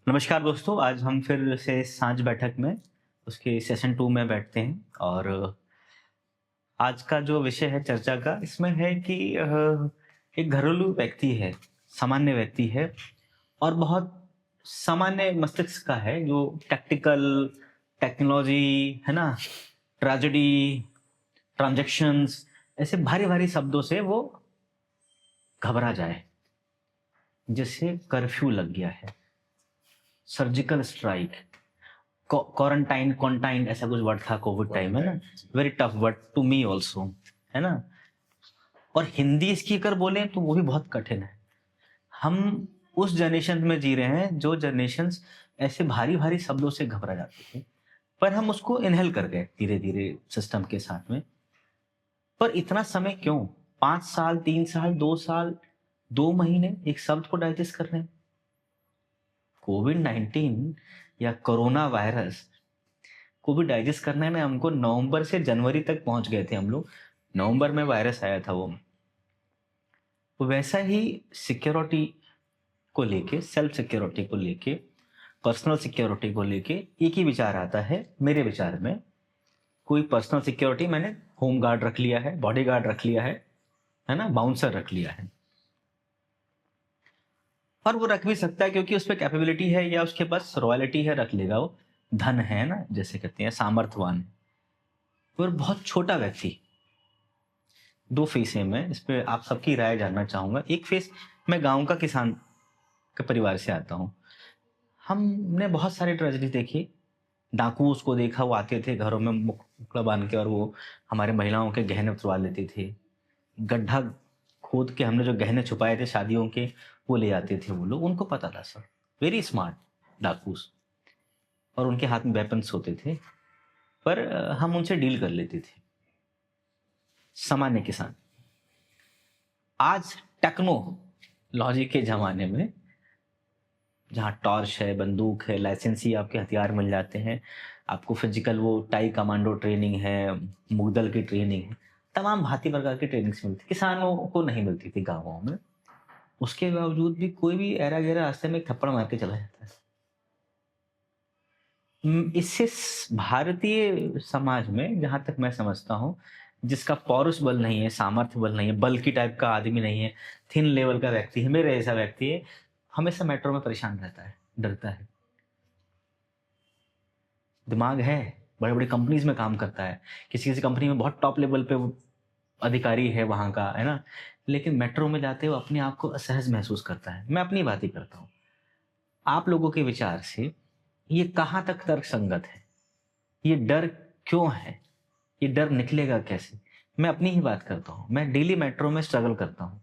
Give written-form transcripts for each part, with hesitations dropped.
नमस्कार दोस्तों, आज हम फिर से साँझ बैठक में उसके सेशन 2 में बैठते हैं और आज का जो विषय है चर्चा का इसमें है कि एक घरेलू व्यक्ति है, सामान्य व्यक्ति है और बहुत सामान्य मस्तिष्क का है जो टैक्टिकल, टेक्नोलॉजी, है ना? ट्रेजेडी, ट्रांज़ैक्शंस ऐसे भारी-भारी शब्दों से वो घबरा जाए। जैसे कर्फ्यू लग गया है, सर्जिकल स्ट्राइक, क्वारंटाइन क्वारंटाइन ऐसा कुछ वर्ड था कोविड टाइम है ना। Very tough word to me also, है ना। और हिंदी इसकी अगर बोलें तो वो भी बहुत कठिन है। हम उस जनरेशन में जी रहे हैं जो जनरेशन ऐसे भारी भारी शब्दों से घबरा जाते थे, पर हम उसको इनहेल कर गए धीरे धीरे सिस्टम के साथ में। पर इतना समय क्यों? 5 साल, 3 साल, 2 साल, 2 महीने एक शब्द को डाइजेस्ट कर रहे हैं। कोविड 19 या कोरोना वायरस को भी डाइजेस्ट करने में हमको नवंबर से जनवरी तक पहुंच गए थे हम लोग। नवंबर में वायरस आया था वो। तो वैसा ही सिक्योरिटी को लेके, सेल्फ सिक्योरिटी को लेके, पर्सनल सिक्योरिटी को लेके एक ही विचार आता है मेरे विचार में। कोई पर्सनल सिक्योरिटी मैंने होम गार्ड रख लिया है, बॉडी गार्ड रख लिया है ना, बाउंसर रख लिया है। और वो रख भी सकता है क्योंकि उस पर कैपेबिलिटी है या उसके पास रॉयल्टी है, रख लेगा वो। धन है ना, जैसे कहते हैं सामर्थ्यवान है। और बहुत छोटा व्यक्ति, दो फेस है। मैं इस पे आप सबकी राय जानना चाहूंगा। एक फेस, मैं गांव का किसान के परिवार से आता हूँ। हमने बहुत सारी ट्रेजेडी देखी। डाकू उसको देखा, वो आते थे घरों में मुकला बांध के और वो हमारे महिलाओं के गहने उतरवा लेते थे। गड्ढा खोद के हमने जो गहने छुपाए थे शादियों के, वो ले आते थे वो लोग। उनको पता था सर, वेरी स्मार्ट डाकूस, और उनके हाथ में वेपन्स होते थे। पर हम उनसे डील कर लेते थे, सामान्य किसान। आज टेक्नोलॉजी के ज़माने में जहाँ टॉर्च है, बंदूक है, लाइसेंसी आपके हथियार मिल जाते हैं, आपको फिजिकल वो टाई कमांडो ट्रेनिंग है, मूकदल की ट्रेनिंग है, तमाम भांति प्रकार की ट्रेनिंग्स मिलती। किसानों को नहीं मिलती थी गाँवों में। उसके बावजूद भी कोई भी ऐरा-गैरा रास्ते में एक थप्पड़ मार के चला जाता है। इससे भारतीय समाज में जहाँ तक मैं समझता हूँ, जिसका पौरुष बल नहीं है, सामर्थ्य बल नहीं है, बल्की टाइप का आदमी नहीं है, थिन लेवल का व्यक्ति है, मेरे जैसा व्यक्ति है, हमेशा मेट्रो में परेशान रहता है, डरता है। दिमाग है, बड़े-बड़े कंपनीज़ में काम करता है, किसी-किसी कंपनी में बहुत टॉप लेवल पे वो अधिकारी है वहाँ का, है ना? लेकिन मेट्रो में जाते हुए अपने आप को असहज महसूस करता है। मैं अपनी बात ही करता हूँ। आप लोगों के विचार से ये कहाँ तक तर्कसंगत है? ये डर क्यों है? ये डर निकलेगा कैसे? मैं अपनी ही बात करता हूँ। मैं डेली मेट्रो में स्ट्रगल करता हूँ।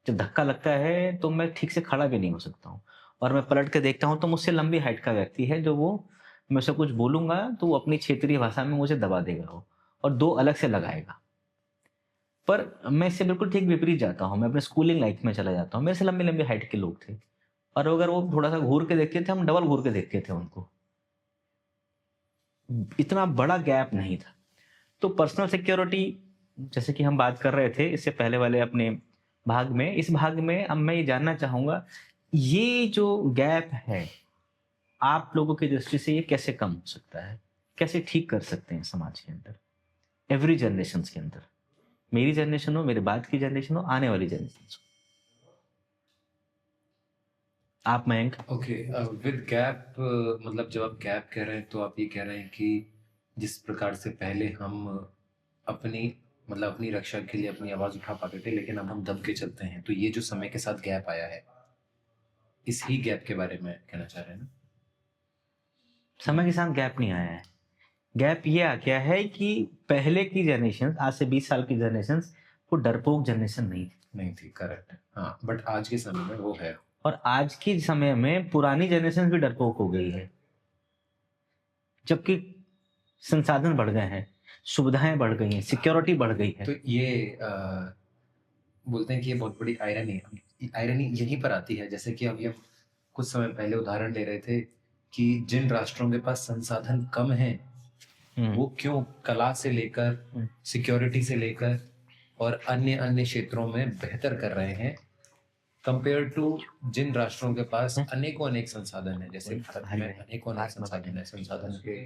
जब धक्का लगता है तो मैं ठीक से खड़ा भी नहीं हो सकता हूँ, और मैं पलट के देखता हूँ तो मुझसे लंबी हाइट का व्यक्ति है जो वो, मैं उसे कुछ बोलूँगा तो वो अपनी क्षेत्रीय भाषा में मुझे दबा देगा वो, और 2 अलग से लगाएगा। पर मैं इससे बिल्कुल ठीक विपरीत जाता हूँ। मैं अपने स्कूलिंग लाइफ में चला जाता हूँ। मेरे से लंबी-लंबी हाइट के लोग थे, और अगर वो थोड़ा-सा घूर के देखते थे, हम डबल घूर के देखते थे उनको। इतना बड़ा गैप नहीं था। तो पर्सनल सिक्योरिटी, जैसे कि हम बात कर रहे थे इससे पहले वाले अपने भाग में, इस भाग में अब मैं ये जानना चाहूँगा, ये जो गैप है, आप लोगों की दृष्टि से ये कैसे कम हो सकता है? कैसे ठीक कर सकते हैं समाज के अंदर, एवरी जनरेशंस के अंदर? मेरी जनरेशन हो, मेरे बाद की जनरेशन हो, आने वाली जनरेशंस हो। आप मयंक? ओके। विद गैप, मतलब जब आप गैप कह रहे हैं तो आप ये कह रहे हैं कि जिस प्रकार से पहले हम अपनी मतलब अपनी रक्षा के लिए अपनी आवाज़ उठा पाते थे, लेकिन अब हम दब के चलते हैं, तो ये जो समय के साथ गैप आया है, इस ही गैप के बारे में कहना चाह रहे हैं ना? समय के साथ गैप नहीं आया है। गैप ये आ गया है कि पहले की जनरेशन, आज से 20 साल की जनरेशन, वो डरपोक जनरेशन नहीं थी। नहीं थी, करेक्ट है। हाँ, बट आज के समय में वो है। और आज के समय में पुरानी जनरेशन भी डरपोक हो गई है। जबकि संसाधन बढ़ गए हैं, सुविधाएँ बढ़ गई हैं, सिक्योरिटी बढ़ गई है। तो ये बोलते हैं कि ये बहुत बड़ी आयरनी है। आयरनी यहीं पर आती है, जैसे कि अभी हम कुछ समय पहले उदाहरण ले रहे थे कि जिन राष्ट्रों के पास संसाधन कम हैं, हुँ, वो क्यों कला से लेकर, हुँ, सिक्योरिटी से लेकर और अन्य अन्य क्षेत्रों में बेहतर कर रहे हैं, कंपेयर टू जिन राष्ट्रों के पास अनेकों अनेक संसाधन है, जैसे भारत भारी में है। अनेकों अनेक संसाधन है, संसाधन के,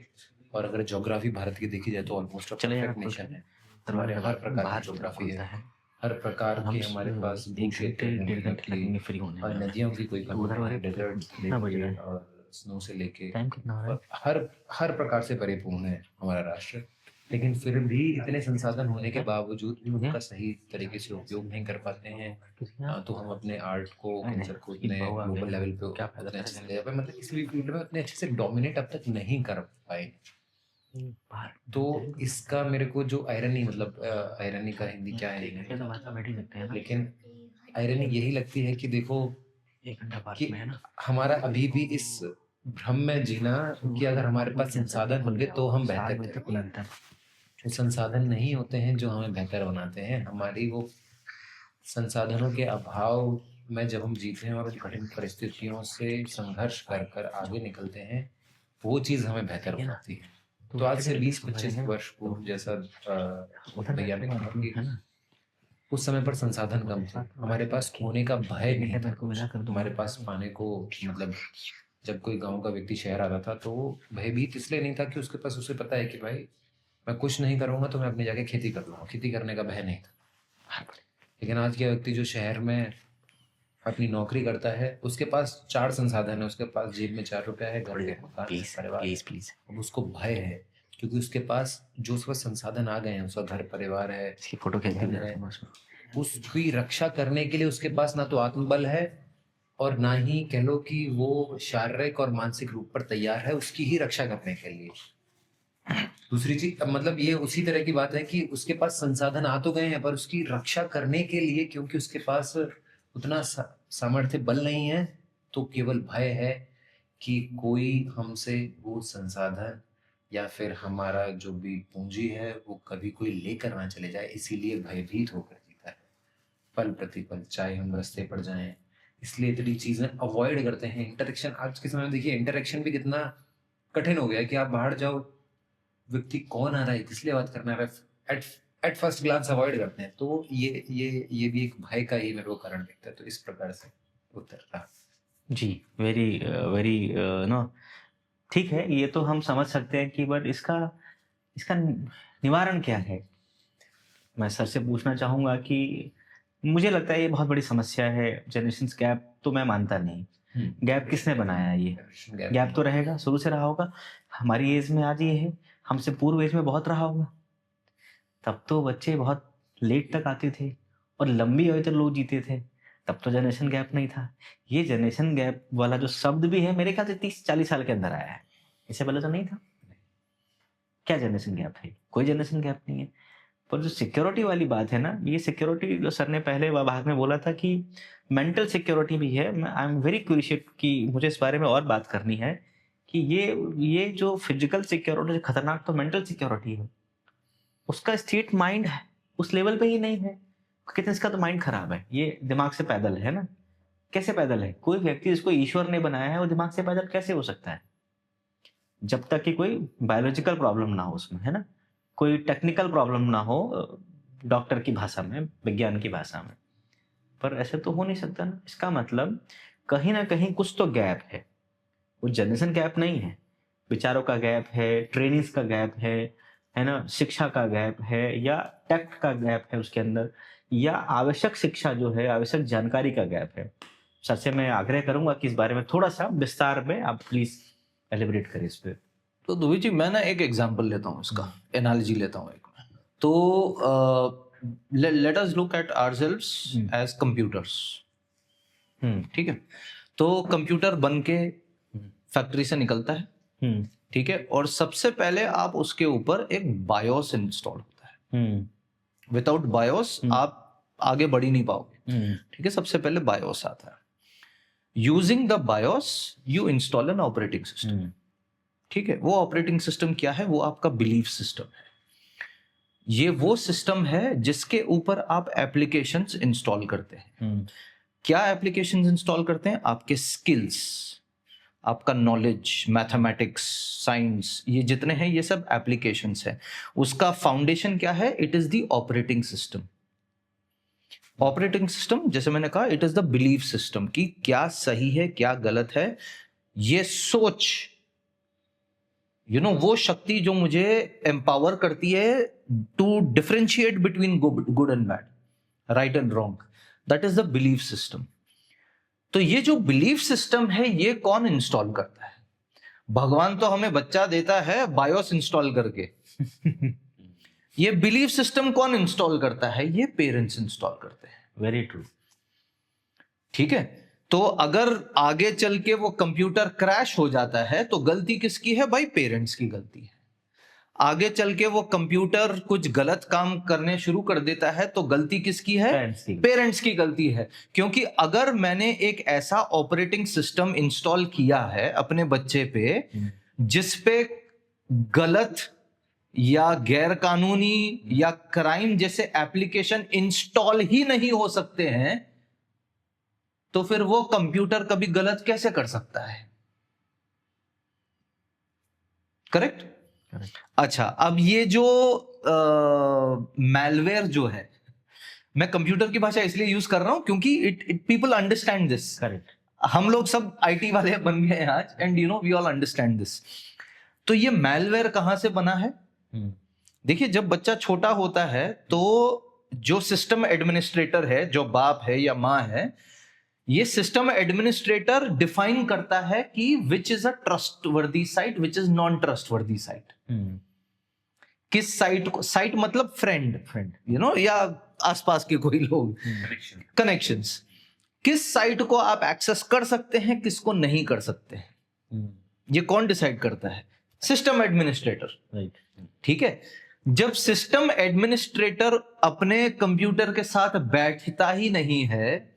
और अगर ज्योग्राफी भारत की देखी जाए तो ऑलमोस्ट अ चले जाना परफेक्ट नेशन है। दरवाजा हमारे हर प्रकार बाहर की की तरफ ज्योग्राफी खुलता है, है। हर प्रकार हम के हमारे पास भू एक क्षेत्र घंटे है, 1.5 मतलब घंटे लगेंगे फ्री होने और में। नदियों की कोई कमी उधर नहीं वाले है, डेजर्ट से कितना बज रहा लेके है? और स्नो से लेके टाइम कितना हो रहा और हर प्रकार से परिपूर्ण है हमारा राष्ट्र। लेकिन फिर भी इतने संसाधन होने के बावजूद भी उनका सही तरीके से उपयोग नहीं कर पाते हैं। है? तो हम अपने आर्ट को, नहीं, कल्चर को नहीं, इतने बहू आ ग्लोबल गया, लेवल पे क्या फायदा उतने अच्छे से करेगा? ले जा पाए, मतलब किसी भी फील्ड में उतने अच्छे से डोमिनेट अब तक नहीं कर पाए। बाहर तो इसका मेरे को जो आयरनी, मतलब आयरनी का हिंदी क्या है, ये तो बात बैठ ही सकते हैं ना। लेकिन आयरनी यही लगती है कि देखो 1 घंटा पार्क कि में है ना। हमारा अभी भी इस भ्रम में जीना कि अगर हमारे पास संसाधन होंगे तो हम बेहतर 7 बजे तक करेंगे। खुलता है। वो संसाधन नहीं होते हैं जो हमें बेहतर बनाते हैं, हमारी वो संसाधनों के अभाव में जब हम जीते हैं और कठिन परिस्थितियों से संघर्ष कर कर आगे निकलते हैं, वो चीज़ हमें बेहतर बनाती है। तो आज से 20-25 वर्ष पूर्व, जैसा भैया ने कहा कि उस समय पर संसाधन कम थे, हमारे पास खोने का भय नहीं था, हमारे पास पाने को, मतलब जब कोई गांव का व्यक्ति शहर आता था तो वो भयभीत इसलिए नहीं था कि उसके पास, उसे पता है कि भाई मैं कुछ नहीं करूंगा तो मैं अपनी जाके खेती कर लूंगा, खेती करने का भय नहीं था। लेकिन आज के व्यक्ति जो शहर में अपनी नौकरी करता है, उसके पास 4 संसाधन है, उसके पास जेब में 4 रुपया है, घर के मकान है, परिवार है। प्लीज अब उसको भय है क्योंकि उसके पास जो उसका संसाधन आ गए हैं, उसका घर परिवार है, इसकी फोटो खींच धन है, उसकी रक्षा करने के लिए उसके पास ना तो आत्मबल है और ना ही कह लो कि वो शारीरिक और मानसिक रूप पर तैयार है उसकी ही रक्षा करने के लिए। दूसरी चीज, मतलब ये उसी तरह की बात है कि उसके पास संसाधन आ तो गए हैं पर उसकी रक्षा करने के लिए, क्योंकि उसके पास उतना सामर्थ्य बल नहीं है, तो केवल भय है कि कोई हमसे वो संसाधन या फिर हमारा जो भी पूंजी है वो कभी कोई लेकर ना चले जाए, इसीलिए भयभीत होकर जीता है पल प्रतिपल, चाहे हम रास्ते पर जाएं। इसलिए इतनी चीजें अवॉइड करते हैं। इंटरेक्शन आज के समय में देखिए, इंटरेक्शन भी कितना कठिन हो गया है कि आप बाहर जाओ, व्यक्ति कौन आ रहा है, किस लिए बात करना है, at at first glance avoid करते हैं। तो ये भी एक भय का ही मेरे को कारण दिखता है। तो इस प्रकार से उत्तर था जी। वेरी वेरी नो, ठीक है, ये तो हम समझ सकते हैं कि बट इसका इसका निवारण क्या है। मैं सर से पूछना चाहूँगा कि मुझे लगता है ये बहुत बड़ी समस्या है। जनरेशन गैप तो मैं मानता नहीं। गैप किसने बनाया है? ये गैप तो रहेगा, शुरू से रहा होगा। हमारी एज में आज ये है, हमसे पूर्व एज में बहुत रहा होगा। तब तो बच्चे बहुत लेट तक आते थे और लंबी अवधि तक लोग जीते थे, तब तो जनरेशन गैप नहीं था। ये जनरेशन गैप वाला जो शब्द भी है, मेरे ख्याल से 30-40 साल के अंदर आया है, इससे पहले तो नहीं था। क्या जनरेशन गैप है? कोई जनरेशन गैप नहीं है। पर जो सिक्योरिटी वाली बात है ना, ये सिक्योरिटी जो सर ने पहले भाग में बोला था कि मेंटल सिक्योरिटी भी है। आई एम वेरी क्यूरियस कि मुझे इस बारे में और बात करनी है कि ये जो फिजिकल सिक्योरिटी खतरनाक, तो मेंटल सिक्योरिटी है। उसका स्टेट माइंड है उस लेवल पे ही नहीं है। कितने इसका तो माइंड खराब है, ये दिमाग से पैदल है ना। कैसे पैदल है? कोई व्यक्ति जिसको ईश्वर ने बनाया है वो दिमाग से पैदल कैसे हो सकता है? जब तक कि कोई बायोलॉजिकल प्रॉब्लम ना हो उसमें, है ना, कोई टेक्निकल प्रॉब्लम ना हो, डॉक्टर की भाषा में, विज्ञान की भाषा में। पर ऐसे तो हो नहीं सकता ना। इसका मतलब कहीं ना कहीं कुछ तो गैप है। वो जनरेशन गैप नहीं है, विचारों का गैप है, ट्रेनिंग्स का गैप है ना, शिक्षा का गैप है, या टैक्ट का गैप है उसके अंदर, या आवश्यक शिक्षा जो है, आवश्यक जानकारी का गैप है। सर से मैं आग्रह करूंगा कि इस बारे में थोड़ा सा विस्तार में आप प्लीज एलिब्रेट करें इस पे। तो दुबे जी, मैं ना एक एग्जांपल लेता हूँ, इसका एनालॉजी लेता हूँ एक। तो let us look at ourselves as computers. ठीक है, तो कंप्यूटर बन के फैक्ट्री से निकलता है, ठीक है, और सबसे पहले आप उसके ऊपर एक बायोस इंस्टॉल होता है। विदाउट बायोस आप आगे बढ़ ही नहीं पाओगे। ठीक है, सबसे पहले बायोस आता है। Using the BIOS you install an operating system. ठीक है, वो ऑपरेटिंग सिस्टम क्या है? वो आपका बिलीफ सिस्टम है। ये वो सिस्टम है जिसके ऊपर आप एप्लीकेशंस इंस्टॉल करते हैं। क्या एप्लीकेशंस इंस्टॉल करते हैं? आपके स्किल्स, आपका नॉलेज, मैथमेटिक्स, साइंस, ये जितने हैं ये सब एप्लीकेशंस है। उसका फाउंडेशन क्या है? It is the operating system. Operating system, जैसे मैंने कहा, it is the belief system कि क्या सही है क्या गलत है, ये सोच, वो शक्ति जो मुझे एम्पावर करती है to differentiate between good and bad, right and wrong, that is the belief system. तो ये जो बिलीफ सिस्टम है ये कौन इंस्टॉल करता है? भगवान तो हमें बच्चा देता है बायोस इंस्टॉल करके। ये बिलीफ सिस्टम कौन इंस्टॉल करता है? ये पेरेंट्स इंस्टॉल करते हैं। Very true. ठीक है, तो अगर आगे चल के वो कंप्यूटर क्रैश हो जाता है तो गलती किसकी है भाई? पेरेंट्स की गलती है। आगे चल के वो कंप्यूटर कुछ गलत काम करने शुरू कर देता है तो गलती किसकी है? पेरेंट्स की गलती है। क्योंकि अगर मैंने एक ऐसा ऑपरेटिंग सिस्टम इंस्टॉल किया है अपने बच्चे पे जिस पे गलत या गैर कानूनी या क्राइम जैसे एप्लीकेशन इंस्टॉल ही नहीं हो सकते हैं, तो फिर वो कंप्यूटर कभी गलत कैसे कर सकता है? करेक्ट? अच्छा, अब ये जो मैलवेयर जो है, मैं कंप्यूटर की भाषा इसलिए यूज कर रहा हूं क्योंकि it people understand this. Correct. हम लोग सब आईटी वाले बन गए हैं आज, and we all understand this. तो ये मैलवेयर कहां से बना है? देखिए, जब बच्चा छोटा होता है तो जो सिस्टम एडमिनिस्ट्रेटर है, जो बाप है या माँ है, ये सिस्टम एडमिनिस्ट्रेटर डिफाइन करता है कि which is a trustworthy site, which is non trustworthy site. किस साइट को, साइट मतलब फ्रेंड या आसपास के कोई लोग, कनेक्शंस, किस साइट को आप एक्सेस कर सकते हैं, किसको नहीं कर सकते हैं, ये कौन डिसाइड करता है? System administrator. राइट। ठीक है, जब सिस्टम एडमिनिस्ट्रेटर अपने कंप्यूटर के साथ बैठता ही नहीं है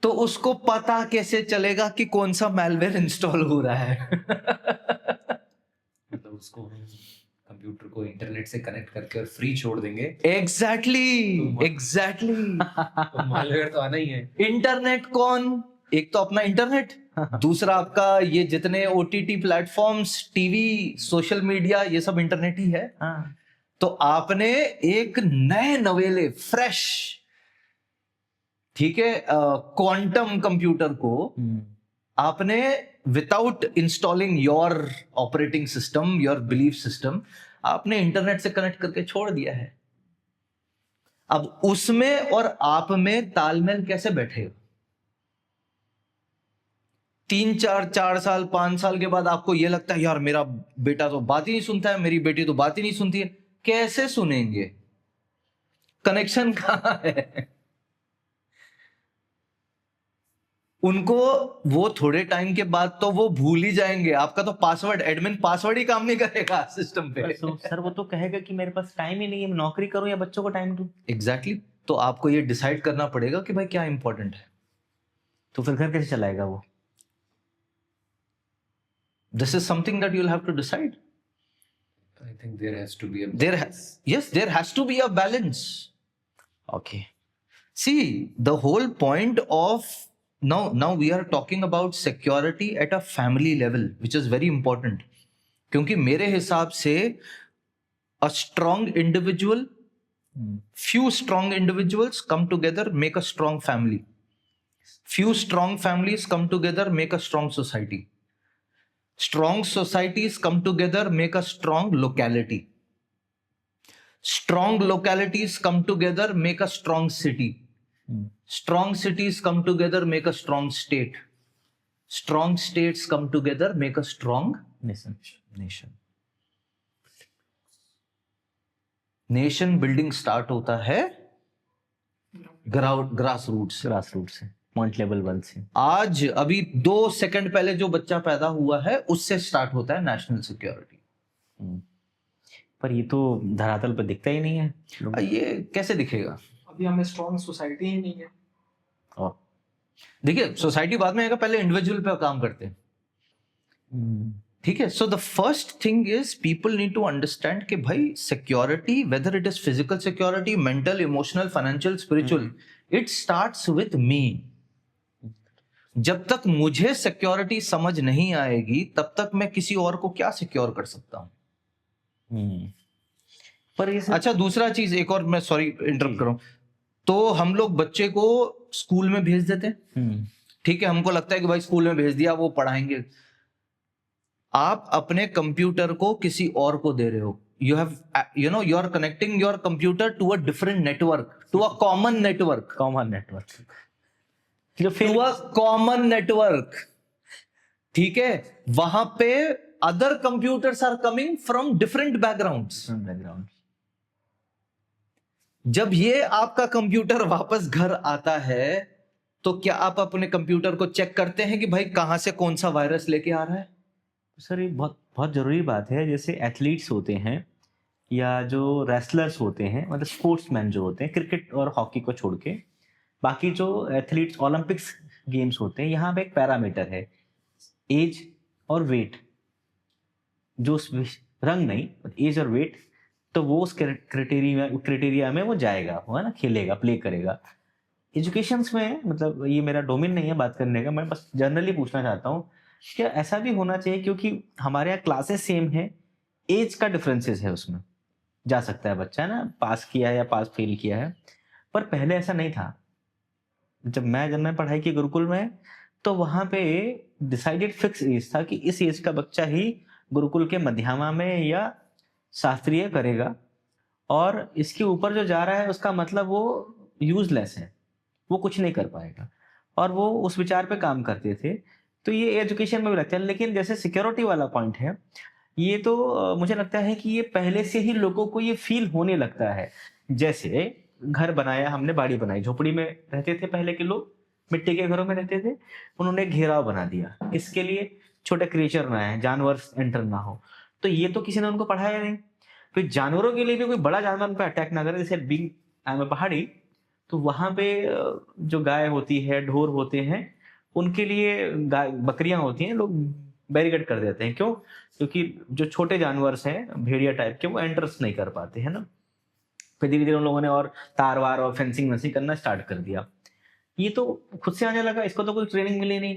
तो उसको पता कैसे चलेगा कि कौन सा मैलवेयर इंस्टॉल हो रहा है? मतलब उसको हम कंप्यूटर को इंटरनेट से कनेक्ट करके और फ्री छोड़ देंगे। एग्जैक्टली। तो मालवेयर तो आना ही है। इंटरनेट कौन? एक तो अपना इंटरनेट, दूसरा आपका ये जितने OTT platforms, TV, social media, ये सब इंटरनेट ही है। तो आपने एक नए नवेले फ्रेश, ठीक है, क्वांटम कंप्यूटर को आपने without installing your operating system, your belief system, आपने इंटरनेट से कनेक्ट करके छोड़ दिया है। अब उसमें और आप में तालमेल कैसे बैठेगा? 3-4 साल 5 साल के बाद आपको यह लगता है यार मेरा बेटा तो बात ही नहीं सुनता है, मेरी बेटी तो बात ही नहीं सुनती है। कैसे सुनेंगे? कनेक्शन कहां है? उनको वो थोड़े टाइम के बाद तो वो भूल ही जाएंगे। आपका तो पासवर्ड, एडमिन पासवर्ड ही काम नहीं करेगा सिस्टम पे। सर वो तो कहेगा कि मेरे पास टाइम ही नहीं है, मैं नौकरी करूं या बच्चों को टाइम दूं। एग्जैक्टली। तो आपको ये डिसाइड करना पड़ेगा कि भाई क्या इंपॉर्टेंट है। तो फिर घर कैसे चलाएगा वो? This is something that you'll have to decide. I think there has to be a there has to be a balance. Okay. See, the whole point of now we are talking about security at a family level, which is very important. क्योंकि मेरे हिसाब से a strong individual, few strong individuals come together, make a strong family. Few strong families come together, make a strong society. Strong societies come together, make a strong locality. Strong localities come together, make a strong city. Strong cities come together, make a strong state. Strong states come together, make a strong nation. Nation building start होता है grass root से, point level 1 से। आज अभी 2 second पहले जो बच्चा पैदा हुआ है उससे स्टार्ट होता है नेशनल सिक्योरिटी। पर ये तो धरातल पर दिखता ही नहीं है। ये कैसे दिखेगा? अभी हमें स्ट्रॉन्ग सोसाइटी ही नहीं है। और देखिए, सोसाइटी बाद में आएगा, पहले इंडिविजुअल पे काम करते हैं। ठीक है, so the first thing is people need to understand कि भाई security, whether it is physical security, mental, emotional, financial, spiritual, it starts with me. जब तक मुझे सिक्योरिटी समझ नहीं आएगी तब तक मैं किसी और को क्या सिक्योर कर सकता हूं? पर ये सब अच्छा, दूसरा चीज एक और, मैं सॉरी इंटरप्ट कर रहा हूं, तो हम लोग बच्चे को स्कूल में भेज देते हैं, ठीक है, हमको लगता है कि भाई स्कूल में भेज दिया वो पढ़ाएंगे। आप अपने कंप्यूटर को किसी और को दे रहे हो, you have you are connecting your computer to a different network, to a common network, common network जो टू अ कॉमन नेटवर्क, ठीक है। वहां पे other computers are coming from different backgrounds. Background, जब ये आपका कंप्यूटर वापस घर आता है तो क्या आप अपने कंप्यूटर को चेक करते हैं कि भाई कहां से कौन सा वायरस लेके आ रहा है? सर ये बहुत बहुत ज़रूरी बात है। जैसे एथलीट्स होते हैं या जो रेसलर्स होते हैं, मतलब स्पोर्ट्समैन जो होते हैं, क्रिकेट और हॉकी को छोड़ के बाकी जो एथलीट्स ओलंपिक्स गेम्स होते हैं, यहाँ पे एक पैरामीटर है एज और वेट, जो रंग नहीं, एज और वेट, तो वो उस क्राइटेरिया में वो जाएगा, वो है ना, खेलेगा, प्ले करेगा। एजुकेशंस में, मतलब ये मेरा डोमेन नहीं है बात करने का, मैं बस जनरली पूछना चाहता हूँ, क्या ऐसा भी होना चाहिए? क्योंकि हमारे यहाँ क्लासेस सेम है, एज का डिफरेंसेस है, उसमें जा सकता है बच्चा ना, पास किया है या पास फेल किया है, पर पहले ऐसा नहीं था। जब मैं पढ़ाई की गुरुकुल में, तो वहाँ पे डिसाइडेड फिक्स एज था कि इस एज का बच्चा ही गुरुकुल के मध्यमा में या शास्त्रीय करेगा, और इसके ऊपर जो जा रहा है उसका मतलब वो यूजलेस है, वो कुछ नहीं कर पाएगा, और वो उस विचार पे काम करते थे। तो ये एजुकेशन में भी लगता है। लेकिन जैसे सिक्योरिटी वाला पॉइंट है, ये तो मुझे लगता है कि ये पहले से ही लोगों को ये फील होने लगता है। जैसे घर बनाया हमने, बाड़ी बनाई, झोपड़ी में रहते थे पहले के लोग, मिट्टी के घरों में रहते थे, उन्होंने घेराव बना दिया, इसके लिए छोटे क्रिएचर ना आए, जानवर एंटर ना हो। तो ये तो किसी ने उनको पढ़ाया नहीं। फिर जानवरों के लिए भी कोई बड़ा जानवर उन पर अटैक ना करे, जैसे बीइंग पहाड़ी, तो वहां पे जो गाय होती है, ढोर होते हैं, उनके लिए गाय बकरियां होती हैं, लोग बैरिकेड कर देते हैं। क्यों? क्योंकि जो छोटे जानवर हैं भेड़िया टाइप के, वो एंटर्स नहीं कर पाते हैं ना। फिर धीरे धीरे उन लोगों ने और तार वार और फेंसिंग वेंसिंग करना स्टार्ट कर दिया। ये तो खुद से आने लगा, इसको तो कोई ट्रेनिंग मिली नहीं।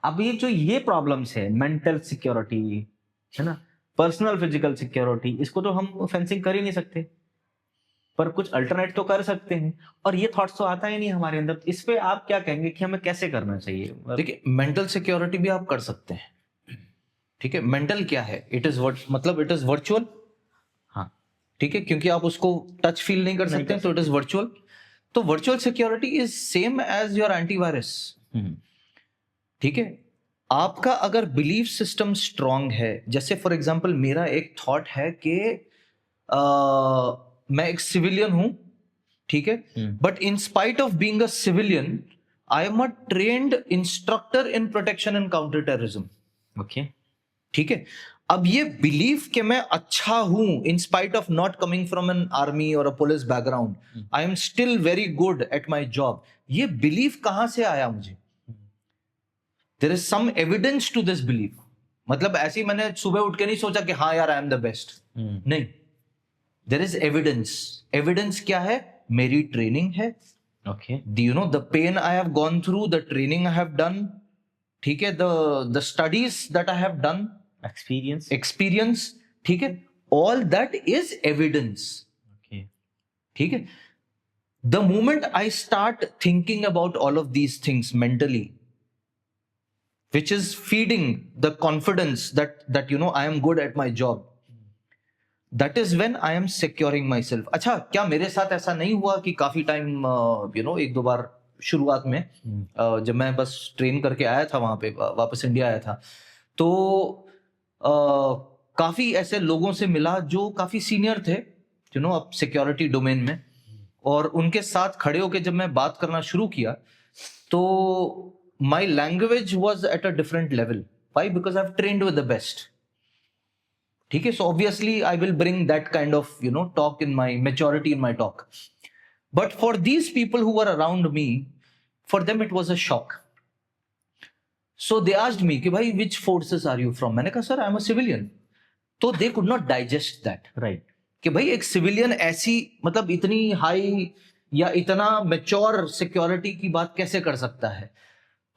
अब ये जो ये प्रॉब्लम्स है, मेंटल सिक्योरिटी है ना, पर्सनल फिजिकल सिक्योरिटी, इसको तो हम फेंसिंग कर ही नहीं सकते, पर कुछ अल्टरनेट तो कर सकते हैं, और ये थॉट्स तो आता ही नहीं हमारे अंदर। इस पे आप क्या कहेंगे कि हमें कैसे करना चाहिए? देखिए, मेंटल सिक्योरिटी भी आप कर सकते हैं, ठीक है। मेंटल क्या है? इट इज मतलब इट इज वर्चुअल, हाँ, ठीक है, क्योंकि आप उसको टच फील नहीं कर सकते, तो इट इज वर्चुअल। तो virtual security is same as your antivirus, ठीक है। आपका अगर बिलीफ सिस्टम स्ट्रांग है, जैसे फॉर एग्जांपल मेरा एक थॉट है कि मैं एक सिविलियन हूं, ठीक है, but in spite of being a civilian I am a trained instructor in protection and counter terrorism, okay, ठीक है। अब ये बिलीफ कि मैं अच्छा हूं in spite of not coming from an army और a police background, I am still very good at my job, ये बिलीफ कहां से आया मुझे? There is some evidence to this belief. मतलब ऐसे ही मैंने सुबह उठ के नहीं सोचा कि हाँ यार आई एम द बेस्ट, नहीं, देयर इज एविडेंस। एविडेंस क्या है? मेरी ट्रेनिंग है, okay, you know, the pain I have gone through, the training I have done, ठीक है, the studies that I have done, experience, ठीक है, all that is evidence, okay, ठीक है। The moment I start thinking about all of these things mentally, which is feeding the confidence that you know I am good at my job, that is when I am securing myself. अच्छा, क्या मेरे साथ ऐसा नहीं हुआ कि काफी time you know एक दो बार शुरुआत में जब मैं बस ट्रेन करके आया था, वहां पे वापस इंडिया आया था, तो काफी ऐसे लोगों से मिला जो काफी सीनियर थे, यू नो, अब सिक्योरिटी डोमेन में, और उनके साथ खड़े होकर जब मैं बात करना शुरू किया तो my language was at a different level. Why? Because I've trained with the best. ठीक है, so obviously I will bring that kind of, you know, talk in my maturity in my talk. But for these people who were around me, for them it was a shock. So they asked me कि भाई which forces are you from? मैंने कहा sir I am a civilian. तो they could not digest that. Right, कि भाई एक civilian ऐसी, मतलब इतनी हाई या इतना मैच्योर सिक्योरिटी की बात कैसे कर सकता है?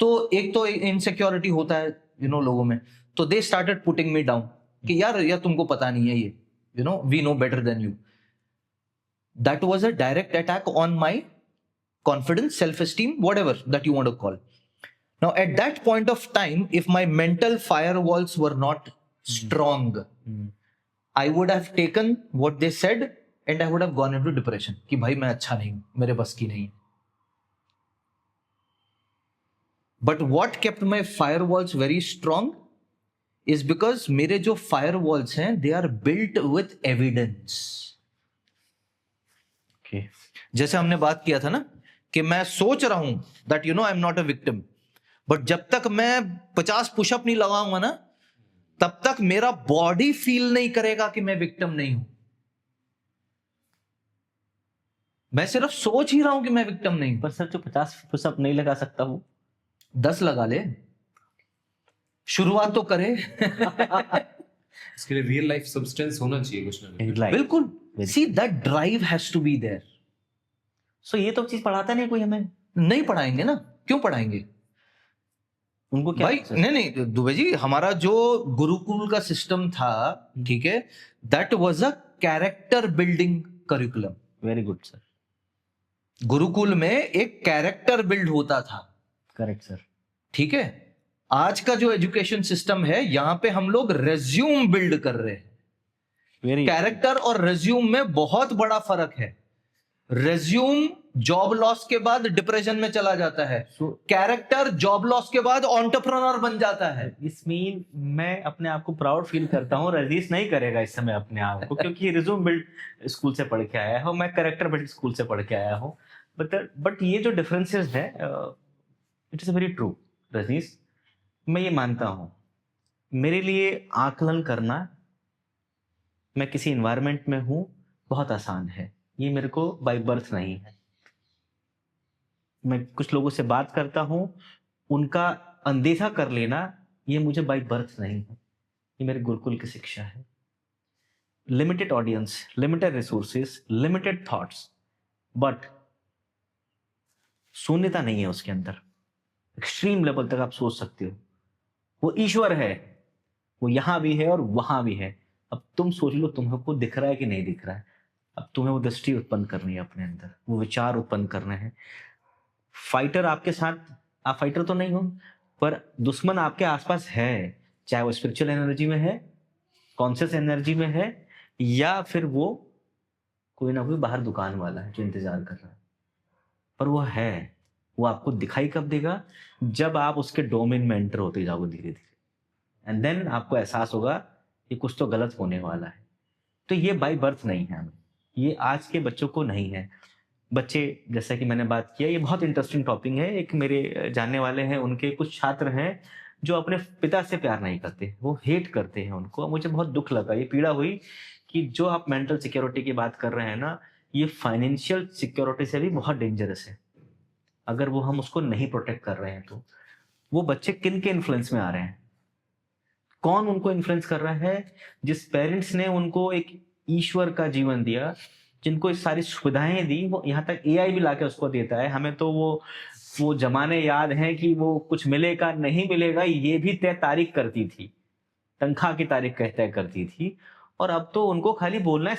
तो एक तो इनसिक्योरिटी होता है, यू नो, लोगों में। तो they started putting me down कि यार तुमको पता नहीं है ये, you know, we know better than you. That was a direct attack on my confidence, self-esteem, whatever that you want to call. Now, at that point of time, if my mental firewalls were not strong, I would have taken what they said and I would have gone into depression. कि भाई मैं अच्छा नहीं हूं, मेरे बस की नहीं. But what kept my firewalls very strong is because मेरे जो firewalls हैं, they are built with evidence. Okay. जैसे हमने बात किया था ना कि मैं सोच रहा हूं that you know I'm not a victim, but जब तक मैं 50 पुशअप नहीं लगाऊंगा ना, तब तक मेरा बॉडी फील नहीं करेगा कि मैं विक्टिम नहीं हूं. मैं सिर्फ सोच ही रहा हूं कि मैं विक्टिम नहीं हूं. पर सर जो 50 पुशअप नहीं लगा सकता वो 10 लगा ले, शुरुआत तो करे. इसके लिए रियल लाइफ सब्सटेंस होना चाहिए कुछ ना कुछ. बिल्कुल. See, that drive has to be there. सो ये तो चीज पढ़ाता नहीं कोई हमें. नहीं पढ़ाएंगे ना, क्यों पढ़ाएंगे उनको क्या भाई? नहीं दुबे जी, हमारा जो गुरुकुल का सिस्टम था, ठीक है, that was a character building curriculum. Very good sir. Gurukul में एक कैरेक्टर बिल्ड होता था. Correct sir. ठीक है. आज का जो एजुकेशन सिस्टम है, यहां पे हम लोग रेज्यूम बिल्ड कर रहे हैं. वेरी कैरेक्टर और रेज्यूम में बहुत बड़ा फर्क है. रेज्यूम जॉब लॉस के बाद डिप्रेशन में चला जाता है. कैरेक्टर जॉब लॉस के बाद एंटरप्रेन्योर बन जाता है. इसमें मैं अपने आप को प्राउड फील करता हूँ. रजीश नहीं करेगा इस समय अपने आप को, क्योंकि रिज्यूम बिल्ड स्कूल से पढ़ के आया हूँ, मैं कैरेक्टर बिल्ड स्कूल से पढ़ के आया हूँ. बट ये जो डिफरेंसेस है, it is very true Rajish. मैं ये मानता हूँ, मेरे लिए आकलन करना, मैं किसी इन्वायरमेंट में हूँ, बहुत आसान है. ये मेरे को बाय बर्थ नहीं है. मैं कुछ लोगों से बात करता हूँ, उनका अनदेखा कर लेना, ये मुझे बाय बर्थ नहीं है. ये मेरे गुरुकुल की शिक्षा है. Limited audience, limited resources, limited thoughts, but शून्यता नहीं है उसके अंदर. एक्सट्रीम लेवल तक आप सोच सकते हो. वो ईश्वर है, वो यहां भी है और वहां भी है. अब तुम सोच लो, तुमको दिख रहा है कि नहीं दिख रहा है. अब तुम्हें वो दृष्टि उत्पन्न करनी है अपने अंदर, वो विचार उत्पन्न करने हैं. फाइटर आपके साथ, आप फाइटर तो नहीं हो, पर दुश्मन आपके आसपास है, चाहे वो स्पिरिचुअल एनर्जी में है, कॉन्शियस एनर्जी में है, या फिर वो कोई ना कोई बाहर दुकान वाला है जो इंतजार कर रहा है. पर वो है. वो आपको दिखाई कब देगा? जब आप उसके डोमेन में एंटर होते जाओगे धीरे धीरे, एंड देन आपको एहसास होगा कि कुछ तो गलत होने वाला है. तो ये बाय बर्थ नहीं है हमें, ये आज के बच्चों को नहीं है. बच्चे, जैसा कि मैंने बात किया, ये बहुत इंटरेस्टिंग टॉपिक है. एक मेरे जानने वाले हैं, उनके कुछ छात्र हैं जो अपने पिता से प्यार नहीं करते, वो हेट करते हैं उनको. मुझे बहुत दुख लगा, ये पीड़ा हुई कि जो आप मेंटल सिक्योरिटी की बात कर रहे हैं ना, ये फाइनेंशियल सिक्योरिटी से भी बहुत डेंजरस है. अगर वो हम उसको नहीं प्रोटेक्ट कर रहे हैं तो वो बच्चे किन के इन्फ्लुएंस में आ रहे हैं? कौन उनको इन्फ्लुएंस कर रहा है? जिस पेरेंट्स ने उनको एक ईश्वर का जीवन दिया, जिनको इस सारी सुविधाएं दी, वो यहाँ तक एआई भी लाके उसको देता है. हमें तो वो जमाने याद हैं कि वो कुछ मिलेगा नहीं मिलेगा ये भी तय तारीख करती थी, तनख्वाह की तारीख तय करती थी. और अब तो उनको खाली बोलना है